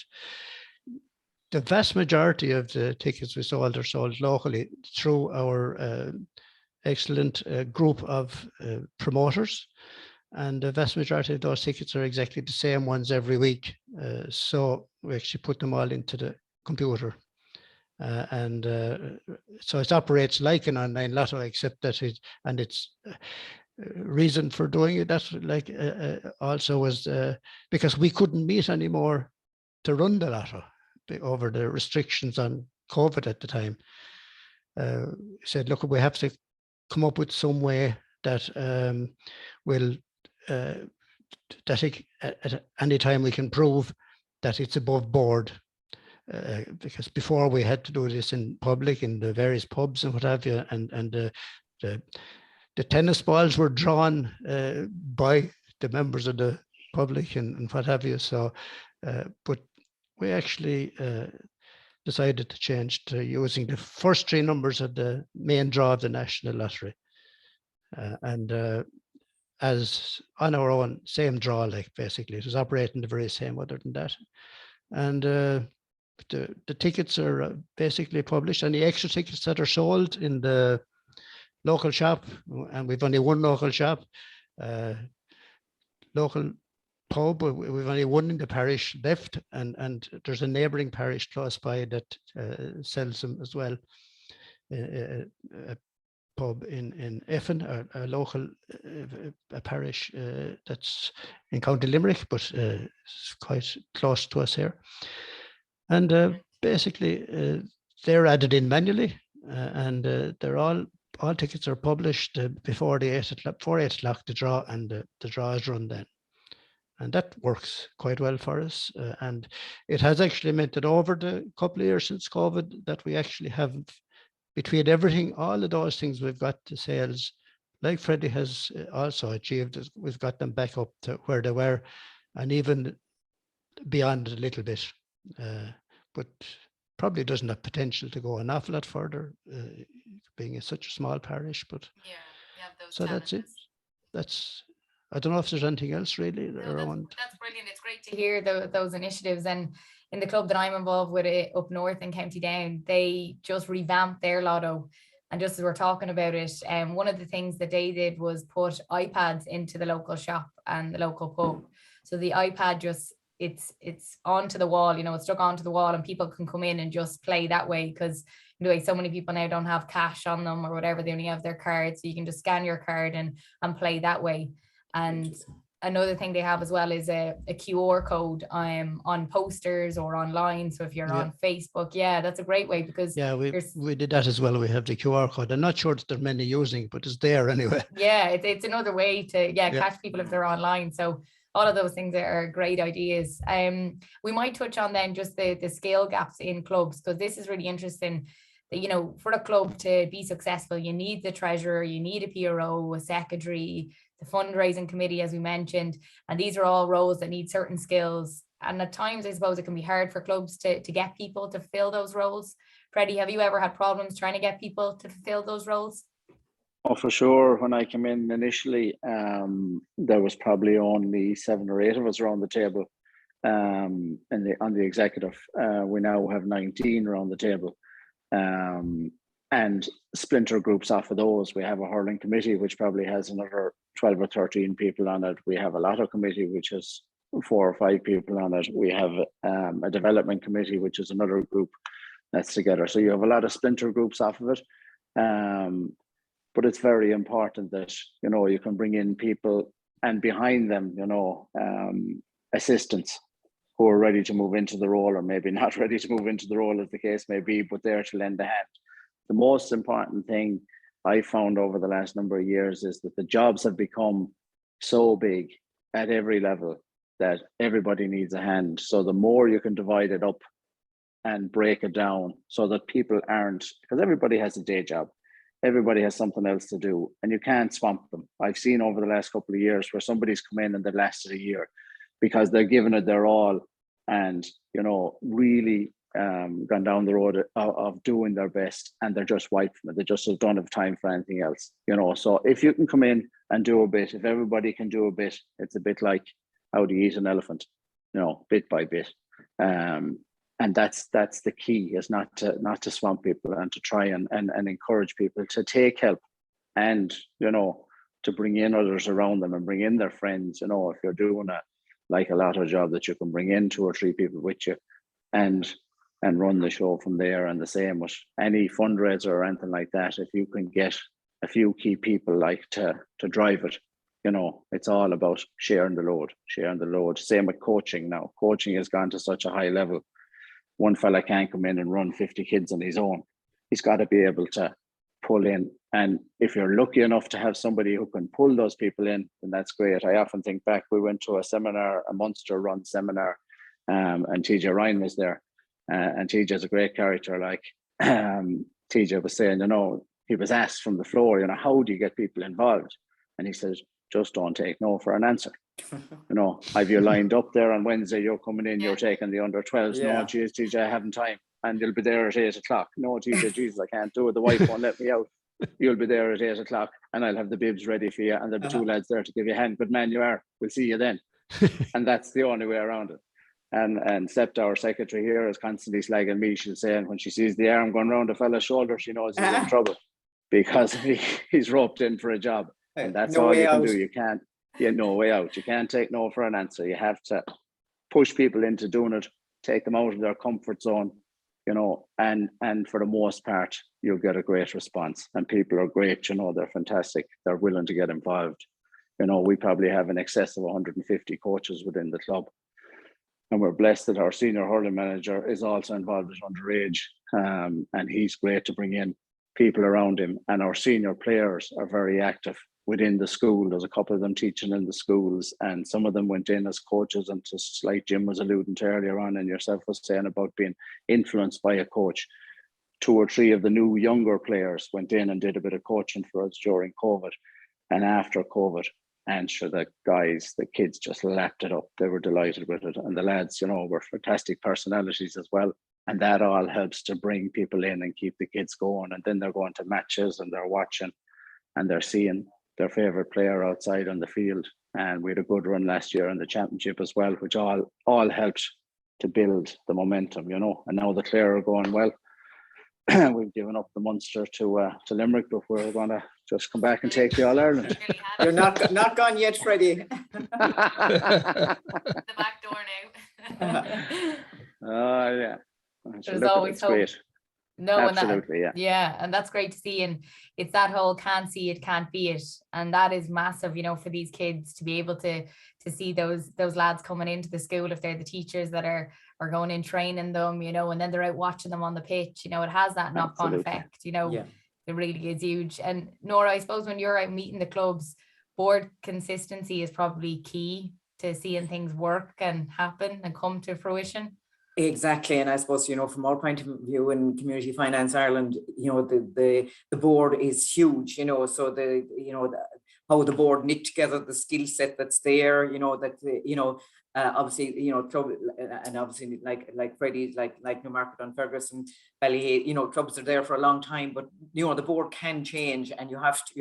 B: the vast majority of the tickets we sold are sold locally through our excellent group of promoters, and the vast majority of those tickets are exactly the same ones every week. So we actually put them all into the computer. So it operates like an online Lotto, except that its reason for doing it, that's like also was because we couldn't meet anymore to run the Lotto over the restrictions on COVID at the time. Said, look, we have to come up with some way that will that at any time we can prove that it's above board. Because before we had to do this in public in the various pubs and what have you, and the the tennis balls were drawn by the members of the public and what have you. So, but we actually decided to change to using the first three numbers of the main draw of the National Lottery. And as on our own, same draw, like basically, it was operating the very same other than that. And the tickets are basically published, and the extra tickets that are sold in the local shop, and we've only one local shop, local pub, we've only one in the parish left, and there's a neighbouring parish close by that sells them as well. A pub in Effin, a local a parish that's in County Limerick, but it's quite close to us here. And basically, they're added in manually, and they're all tickets are published before the 8 o'clock the draw, and the draw is run then. And that works quite well for us. And it has actually meant that over the couple of years since COVID, that we actually have, between everything, all of those things, we've got the sales, like Freddie has also achieved, we've got them back up to where they were, and even beyond a little bit. But probably doesn't have potential to go an awful lot further, being such a small parish. But
A: Yeah, you have those
B: so
A: challenges.
B: that's I don't know if there's anything else really around.
A: That's brilliant. It's great to hear those initiatives. And in the club that I'm involved with up north in County Down, they just revamped their lotto. And just as we're talking about it, one of the things that they did was put iPads into the local shop and the local pub. So the iPad just, it's onto the wall, it's stuck onto the wall, and people can come in and just play that way, because so many people now don't have cash on them or whatever, they only have their card, so you can just scan your card and play that way. And another thing they have as well is a QR code on posters or online. So if you're on Facebook, that's a great way, because
B: we did that as well. We have the QR code. I'm not sure that there are many using, but it's there anyway.
A: Yeah, it's another way to catch people if they're online. So all of those things are great ideas. We might touch on then just the skill gaps in clubs, because this is really interesting. That, for a club to be successful, you need the treasurer, you need a PRO, a secretary, the fundraising committee, as we mentioned, and these are all roles that need certain skills. And at times, I suppose it can be hard for clubs to get people to fill those roles. Freddie, have you ever had problems trying to get people to fulfill those roles?
C: Oh, for sure. When I came in initially, there was probably only 7 or 8 of us around the table, on the executive. We now have 19 around the table. And splinter groups off of those. We have a hurling committee, which probably has another 12 or 13 people on it. We have a lotto committee, which has 4 or 5 people on it. We have a development committee, which is another group that's together. So you have a lot of splinter groups off of it. But it's very important that, you can bring in people, and behind them, assistants who are ready to move into the role, or maybe not ready to move into the role, as the case may be, but there to lend a hand. The most important thing I found over the last number of years is that the jobs have become so big at every level that everybody needs a hand. So the more you can divide it up and break it down, so that people aren't, because everybody has a day job, everybody has something else to do, and you can't swamp them. I've seen over the last couple of years where somebody's come in and they've lasted a year because they're giving it their all, and really gone down the road of doing their best, and they're just wiped from it. They just don't have time for anything else. So if you can come in and do a bit, if everybody can do a bit, it's a bit like how do you eat an elephant, bit by bit. And that's the key, is not to swamp people, and to try and encourage people to take help, and to bring in others around them, and bring in their friends. If you're doing a lotto job, that you can bring in 2 or 3 people with you, and run the show from there. And the same with any fundraiser or anything like that. If you can get a few key people to drive it, it's all about sharing the load. Same with coaching now. Coaching has gone to such a high level. One fella can't come in and run 50 kids on his own. He's got to be able to pull in. And if you're lucky enough to have somebody who can pull those people in, then that's great. I often think back, we went to a seminar, a Munster run seminar, and TJ Ryan was there. And TJ is a great character. TJ was saying, he was asked from the floor, you know, how do you get people involved? And he says, just don't take no for an answer. You know, have you lined up there on Wednesday, you're coming in, you're taking the under 12s.
D: Yeah.
C: No, geez, TJ, I haven't time. And you'll be there at 8 o'clock. No, TJ, Jesus, I can't do it. The wife won't let me out. You'll be there at 8 o'clock and I'll have the bibs ready for you. And there'll be two lads there to give you a hand. Good man you are. We'll see you then. And that's the only way around it. And Septa, our secretary here, is constantly slagging me. She's saying when she sees the arm going round a fella's shoulder, she knows he's in trouble because he's roped in for a job. And that's all you can do. You can't, no way out. You can't take no for an answer. You have to push people into doing it, take them out of their comfort zone, you know, and for the most part, you'll get a great response. And people are great, you know, they're fantastic. They're willing to get involved. You know, we probably have in excess of 150 coaches within the club. And we're blessed that our senior hurling manager is also involved with underage. And he's great to bring in people around him. And our senior players are very active within the school. There's a couple of them teaching in the schools, and some of them went in as coaches. And just like Jim was alluding to earlier on, and yourself was saying about being influenced by a coach, 2 or 3 of the new younger players went in and did a bit of coaching for us during COVID and after COVID. And sure, the kids just lapped it up. They were delighted with it. And the lads, you know, were fantastic personalities as well. And that all helps to bring people in and keep the kids going. And then they're going to matches and they're watching and they're seeing their favourite player outside on the field. And we had a good run last year in the championship as well, which all helped to build the momentum, you know. And now the Clare are going well. We've given up the Munster to Limerick, but we're going to just come back and take the All-Ireland.
D: You're not gone yet, Freddie.
A: The back door now.
C: Yeah.
A: There's always hope.
C: Great.
A: No,
C: absolutely,
A: yeah, and that's great to see. And it's that whole can't see it, can't be it, and that is massive, you know, for these kids to be able to see those lads coming into the school, if they're the teachers that are going in training them, you know, and then they're out watching them on the pitch. You know, it has that knock-on effect. You know, It really is huge. And Nora, I suppose when you're out meeting the clubs, board consistency is probably key to seeing things work and happen and come to fruition.
D: Exactly, and I suppose, you know, from our point of view in Community Finance Ireland, you know, the board is huge, you know, so how the board knit together the skill set that's there, you know, that obviously, you know, club, and obviously like Freddie, like Newmarket-On-Fergus and Ballyhea, you know, clubs are there for a long time, but you know, the board can change, and you have to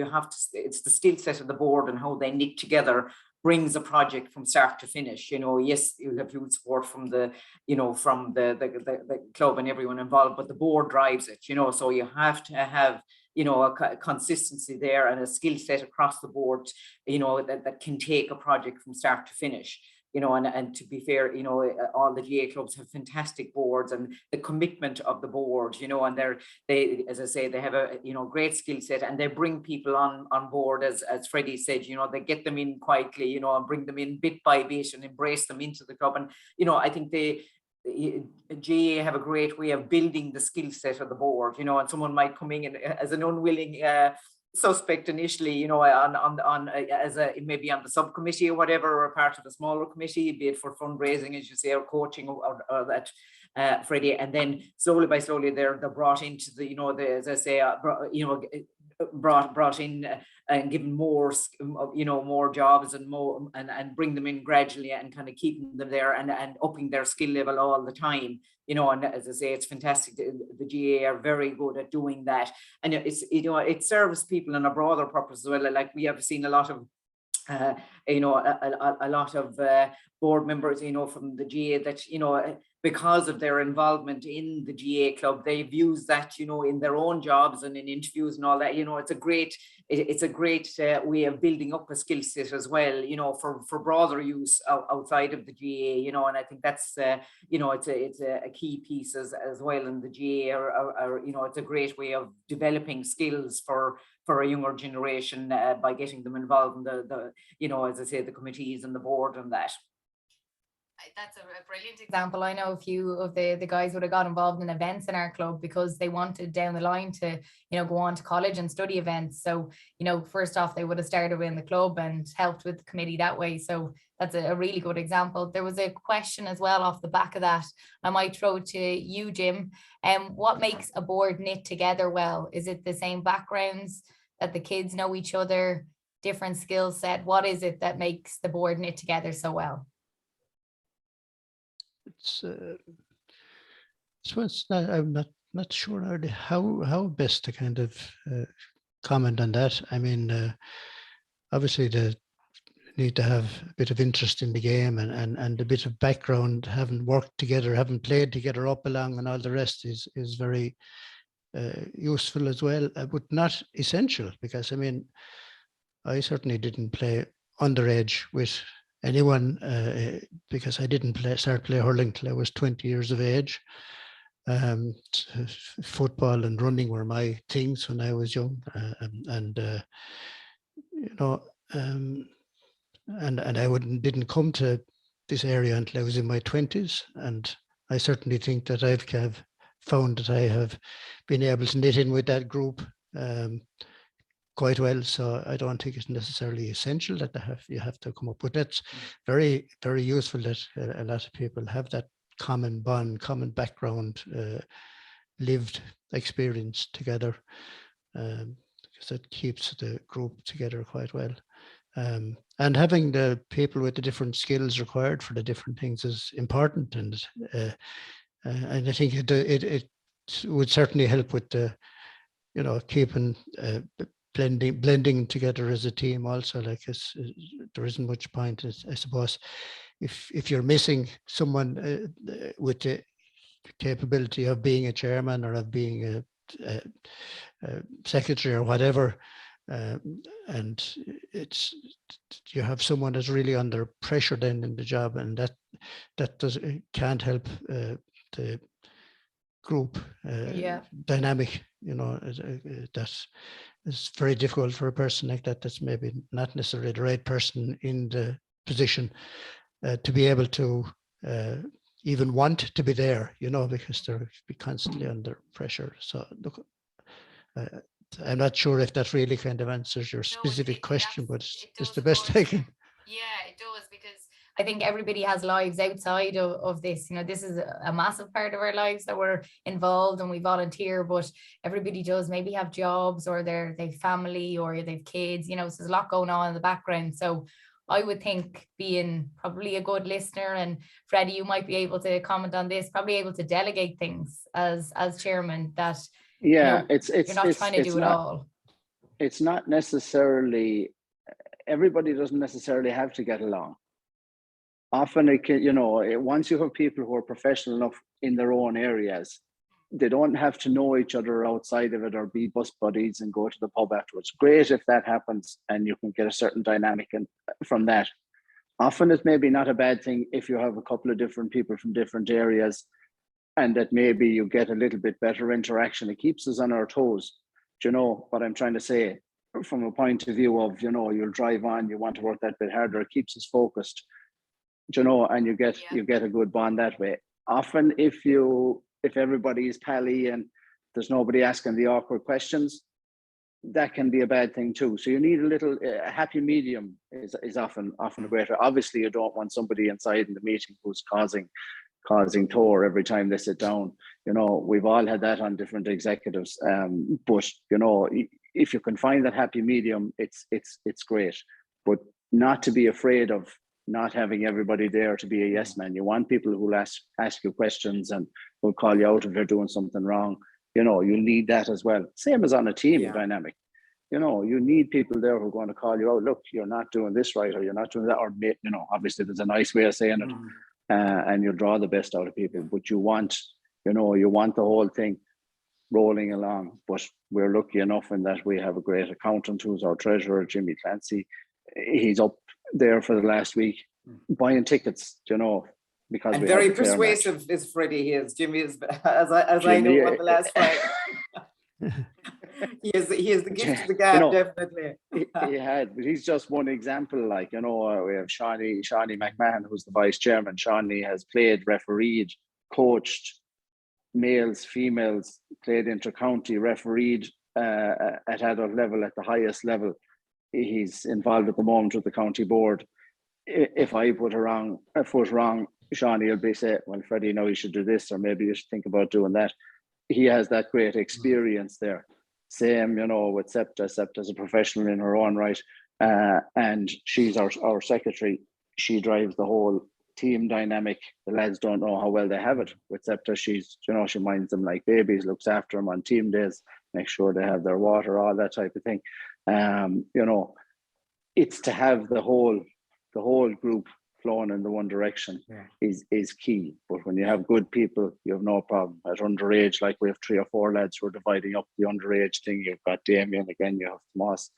D: it's the skill set of the board and how they knit together brings a project from start to finish. You know, yes, you'll have huge support from the club and everyone involved, but the board drives it, you know, so you have to have, you know, a consistency there and a skill set across the board, you know, that can take a project from start to finish. You know, and to be fair, you know, all the GAA clubs have fantastic boards, and the commitment of the board, you know, and they, as I say, they have a, you know, great skill set, and they bring people on board, as Freddie said, you know, they get them in quietly, you know, and bring them in bit by bit and embrace them into the club. And, you know, I think the GAA have a great way of building the skill set of the board, you know, and someone might come in as an unwilling suspect initially, you know, maybe on the subcommittee or whatever, or part of the smaller committee, be it for fundraising, as you say, or coaching, or that, Freddie, and then slowly by slowly they're brought into the, you know, as I say, you know, brought in and given more, you know, more jobs and more, and bring them in gradually and kind of keeping them there and upping their skill level all the time, you know. And as I say, it's fantastic. The GAA are very good at doing that, and it's, you know, it serves people in a broader purpose as well. Like we have seen a lot of you know, a lot of board members, you know, from the GAA that, you know, because of their involvement in the GAA club, they've used that, you know, in their own jobs and in interviews and all that. You know, it's a great way of building up a skill set as well, you know, for broader use outside of the GAA, you know. And I think that's you know, it's a key piece as well. And the GAA are, you know, it's a great way of developing skills for a younger generation by getting them involved in the, you know, as I say, the committees and the board and that.
A: That's a brilliant example. I know a few of the guys would have got involved in events in our club because they wanted down the line to, go on to college and study events. So, first off, they would have started in the club and helped with the committee that way. So that's a really good example. There was a question as well off the back of that. I might throw it to you, Jim. What makes a board knit together well? Is it the same backgrounds, that the kids know each other, different skill set? What is it that makes the board knit together so well?
B: I'm not sure how best to kind of comment on that. I mean, obviously they need to have a bit of interest in the game and a bit of background, having worked together, having played together up along, and all the rest is very useful as well, but not essential, because I mean, I certainly didn't play underage with anyone because I didn't start play hurling till I was 20 years of age. Football and running were my things when I was young, and I didn't come to this area until I was in my 20s, and I certainly think that I've kind of found that I have been able to knit in with that group quite well. So I don't think it's necessarily essential that you have to come up, but that's very, very useful that a lot of people have that common bond, common background, lived experience together, because it keeps the group together quite well. And having the people with the different skills required for the different things is important, and I think it would certainly help with the, keeping blending together as a team also. Like, there isn't much point, I suppose, if you're missing someone with the capability of being a chairman or of being a secretary or whatever, and you have someone that's really under pressure then in the job, and that can't help the group dynamic. It's very difficult for a person like that that's maybe not necessarily the right person in the position to be able to even want to be there, because they're constantly under pressure. So look, I'm not sure if that really kind of answers your specific question, but it's the best I can.
A: Yeah, it does, because I think everybody has lives outside of this. This is a massive part of our lives that we're involved and we volunteer, but everybody does maybe have jobs, or they've family, or they've kids, so there's a lot going on in the background. So I would think, being probably a good listener, and Freddie, you might be able to comment on this, probably able to delegate things as chairman, that you're not trying to do it all.
C: It's not necessarily, everybody doesn't necessarily have to get along. Often it can, once you have people who are professional enough in their own areas, they don't have to know each other outside of it or be bus buddies and go to the pub afterwards. Great if that happens and you can get a certain dynamic from that. Often it's maybe not a bad thing if you have a couple of different people from different areas, and that maybe you get a little bit better interaction. It keeps us on our toes. Do you know what I'm trying to say? From a point of view of, you'll drive on, you want to work that bit harder, it keeps us focused. And you get a good bond that way. Often if everybody is pally and there's nobody asking the awkward questions, that can be a bad thing too. So you need a happy medium is often greater. Obviously you don't want somebody inside in the meeting who's causing tore every time they sit down. We've all had that on different executives. But if you can find that happy medium, it's great. But not to be afraid of not having everybody there to be a yes man. You want people who will ask you questions and will call you out if you're doing something wrong. You need that as well. Same as on a team dynamic. You need people there who are going to call you out. Look, you're not doing this right, or you're not doing that, or obviously there's a nice way of saying it, and you'll draw the best out of people. But you want the whole thing rolling along. But we're lucky enough in that we have a great accountant who's our treasurer, Jimmy Clancy. He's up there for the last week buying tickets, because
D: and very persuasive is Freddie. Jimmy is, as I know, on the last fight. He has the gift of the gab, definitely.
C: he had, but he's just one example. Like, you know, we have Shawnee McMahon, who's the vice chairman. Shawnee has played, refereed, coached males, females, played inter-county, refereed at adult level, at the highest level. He's involved at the moment with the county board. If I put a foot wrong, Shawnee will be say, well, Freddie, no, you should do this, or maybe you should think about doing that. He has that great experience there. Same, you know, with Septa. Septa's a professional in her own right, and she's our secretary. She drives the whole team dynamic. The lads don't know how well they have it with Septa. She's, you know, she minds them like babies, looks after them on team days, makes sure they have their water, all that type of thing. You know, it's to have the whole group flowing in the one direction is key. But when you have good people, you have no problem. At underage, like we have 3 or 4 lads who are dividing up the underage thing. You've got Damien, again, you have Tomas,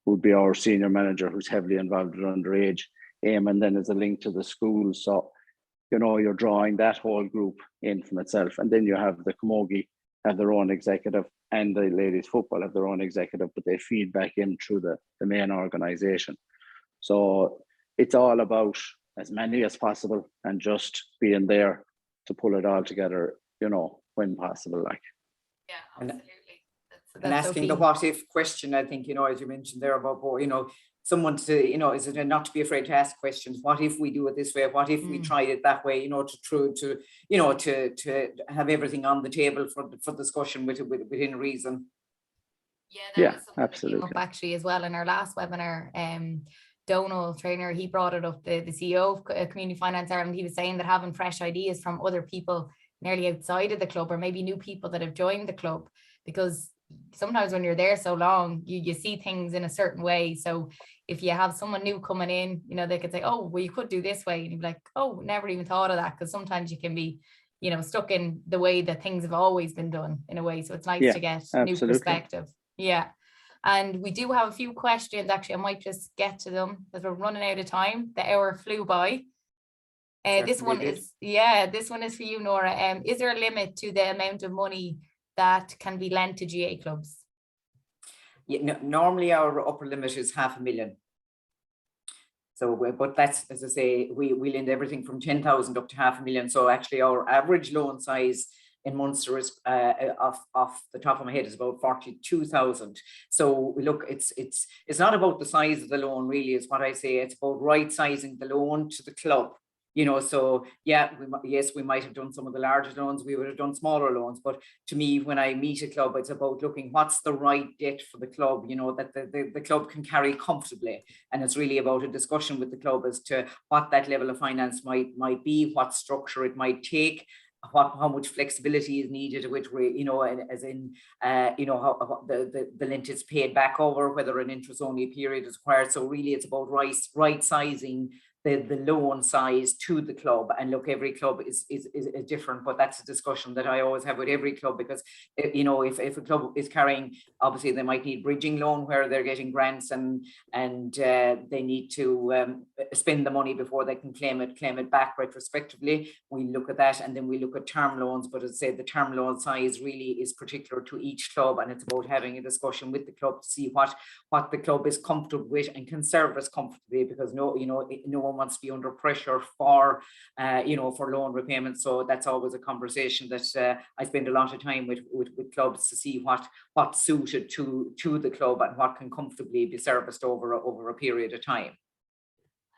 C: who'd be our senior manager, who's heavily involved with underage. And then there's a link to the school. So, you know, you're drawing that whole group in from itself. And then you have the Camogie have their own executive, and the ladies football have their own executive, but they feed back in through the main organisation. So it's all about as many as possible and just being there to pull it all together, you know, when possible. Like,
A: yeah, absolutely.
D: And asking the what if question, I think, you know, as you mentioned there about, you know, someone to, you know, is it not to be afraid to ask questions? What if we do it this way? What if we tried it that way? You know, to you know, to have everything on the table for discussion within reason.
A: Yeah,
C: absolutely.
A: Came up actually as well in our last webinar. Donal Trainer, he brought it up, the CEO of Community Finance Ireland. He was saying that having fresh ideas from other people nearly outside of the club, or maybe new people that have joined the club, because sometimes when you're there so long, you see things in a certain way. So if you have someone new coming in, you know, they could say, oh, well, you could do this way. And you'd be like, oh, never even thought of that. Because sometimes you can be, you know, stuck in the way that things have always been done in a way. So it's nice to get new perspective. Yeah. And we do have a few questions. Actually, I might just get to them because we're running out of time. The hour flew by. This one is for you, Nora. Is there a limit to the amount of money that can be lent to GAA clubs?
D: Yeah, no, normally our upper limit is $500,000. So, but that's, as I say, we lend everything from 10,000 up to $500,000. So actually our average loan size in Munster is off the top of my head is about 42,000. So look, it's not about the size of the loan really, is what I say. It's about right sizing the loan to the club. You know, so yeah, we might have done some of the larger loans, we would have done smaller loans. But to me, when I meet a club, it's about looking what's the right debt for the club, you know, that the club can carry comfortably. And it's really about a discussion with the club as to what that level of finance might be, what structure it might take, how much flexibility is needed, which way, you know, as in, you know, how the lent is paid back over, whether an interest only period is required. So really it's about right sizing the loan size to the club. And look, every club is different, but that's a discussion that I always have with every club, because, you know, if a club is carrying, obviously they might need bridging loan where they're getting grants and they need to spend the money before they can claim it back retrospectively. We look at that, and then we look at term loans. But as I said, the term loan size really is particular to each club, and it's about having a discussion with the club to see what the club is comfortable with and can service comfortably, because no one wants to be under pressure for you know, for loan repayment. So that's always a conversation that I spend a lot of time with clubs to see what's suited to the club and what can comfortably be serviced over a period of time.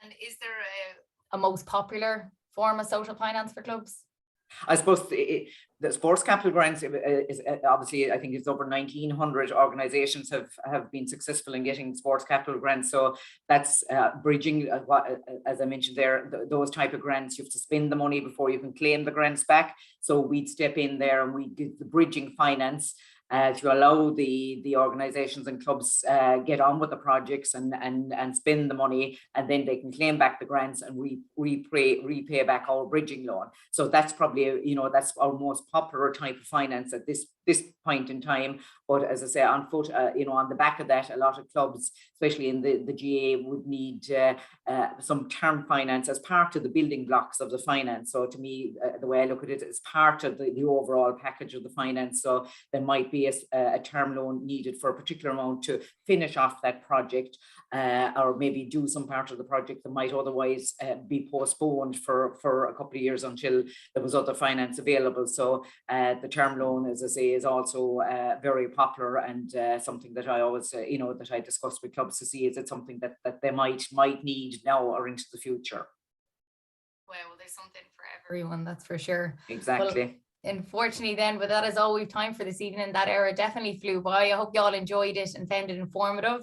A: And is there a most popular form of social finance for clubs?
D: I suppose the sports capital grants is obviously, I think it's over 1,900 organisations have been successful in getting sports capital grants. So that's bridging, as I mentioned there, those type of grants. You have to spend the money before you can claim the grants back. So we'd step in there and we did the bridging finance to allow the organisations and clubs get on with the projects and spend the money, and then they can claim back the grants and repay back our bridging loan. So that's probably, you know, that's our most popular type of finance at this point in time. But as I say, on foot, on the back of that, a lot of clubs, especially in the GAA, would need some term finance as part of the building blocks of the finance. So to me, the way I look at it, is part of the overall package of the finance. So there might be a term loan needed for a particular amount to finish off that project, or maybe do some part of the project that might otherwise be postponed for a couple of years until there was other finance available. So the term loan, as I say, is also very popular, and something that I always, that I discuss with clubs to see, is it something that they might need now or into the future.
A: Well, there's something for everyone, that's for sure.
D: Exactly.
A: Well, unfortunately then, but that is all we've time for this evening. That era definitely flew by. I hope you all enjoyed it and found it informative.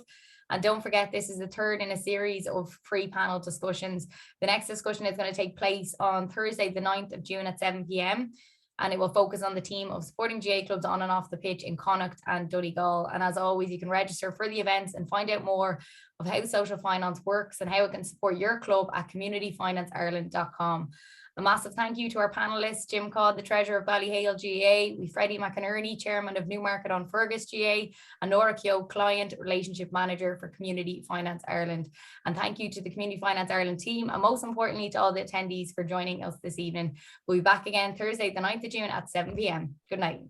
A: And don't forget, this is the third in a series of free panel discussions. The next discussion is going to take place on Thursday, the 9th of June at 7 p.m. And it will focus on the team of supporting GAA clubs on and off the pitch in Connacht and Donegal. And as always, you can register for the events and find out more of how social finance works and how it can support your club at communityfinanceIreland.com. A massive thank you to our panelists, Jim Codd, the Treasurer of Ballyhea GAA, Freddie McInerney, Chairman of Newmarket-On-Fergus GAA, and Nora, Keogh, Client Relationship Manager for Community Finance Ireland. And thank you to the Community Finance Ireland team, and most importantly to all the attendees for joining us this evening. We'll be back again Thursday, the 9th of June at 7 p.m. Good night.